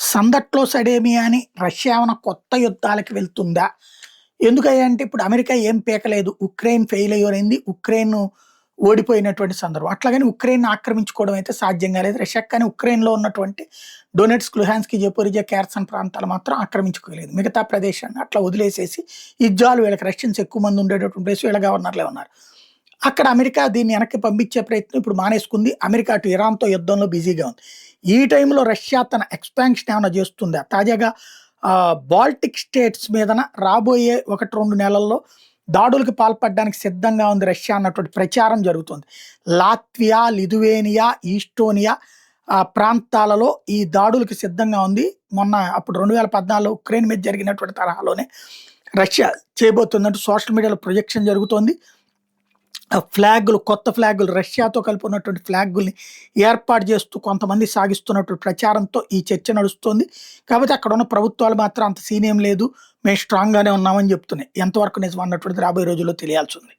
సందట్లో సడేమి అని రష్యా ఏమైనా కొత్త యుద్ధాలకు వెళ్తుందా? ఎందుకంటే ఇప్పుడు అమెరికా ఏం పీకలేదు. ఉక్రెయిన్ ఫెయిల్ అయ్యింది. ఉక్రెయిన్ ఓడిపోయినటువంటి సందర్భం. అట్లాగని ఉక్రెయిన్‌ని ఆక్రమించుకోవడం అయితే సాధ్యం కాలేదు. రష్యాకి కానీ ఉక్రెయిన్‌లో ఉన్నటువంటి డొనెట్స్క్, లుహాన్స్క్, జపోరిజియా, ఖెర్సన్ ప్రాంతాలు మాత్రం ఆక్రమించుకోలేదు. మిగతా ప్రదేశాన్ని అట్లా వదిలేసేసి ఇజ్జాలు వీళ్ళకి రష్యన్స్ ఎక్కువ మంది ఉండేటటువంటి ప్లేస్ వీళ్ళ గవర్నర్‌లే ఉన్నారు. అక్కడ అమెరికా దీన్ని వెనక్కి పంపించే ప్రయత్నం ఇప్పుడు మానేసుకుంది. అమెరికా అటు ఇరాన్‌తో యుద్ధంలో బిజీగా ఉంది. ఈ టైంలో రష్యా తన ఎక్స్‌పాన్షన్ ఏమైనా చేస్తుందా? తాజాగా బాల్టిక్ స్టేట్స్ మీదన రాబోయే 1, 2 నెలల్లో దాడులకు పాల్పడడానికి సిద్ధంగా ఉంది రష్యా అన్నటువంటి ప్రచారం జరుగుతుంది. లాత్వియా, లిథువేనియా, ఈస్టోనియా ప్రాంతాలలో ఈ దాడులకు సిద్ధంగా ఉంది. మొన్న అప్పుడు 2014లో ఉక్రెయిన్ మీద జరిగినటువంటి తరహాలోనే రష్యా చేయబోతుందంటూ సోషల్ మీడియాలో ప్రొజెక్షన్ జరుగుతోంది. ఫ్లాగులు, కొత్త ఫ్లాగులు, రష్యాతో కలిపి ఉన్నటువంటి ఫ్లాగుల్ని ఏర్పాటు చేస్తూ కొంతమంది సాగిస్తున్నటువంటి ప్రచారంతో ఈ చర్చ నడుస్తోంది. కాకపోతే అక్కడ ఉన్న ప్రభుత్వాలు మాత్రం అంత సీన్ ఏం లేదు, మేము స్ట్రాంగ్‌గానే ఉన్నామని చెప్తున్నాయి. ఎంతవరకు నిజం అన్నటువంటిది రాబోయే రోజుల్లో తెలియాల్సి ఉంది.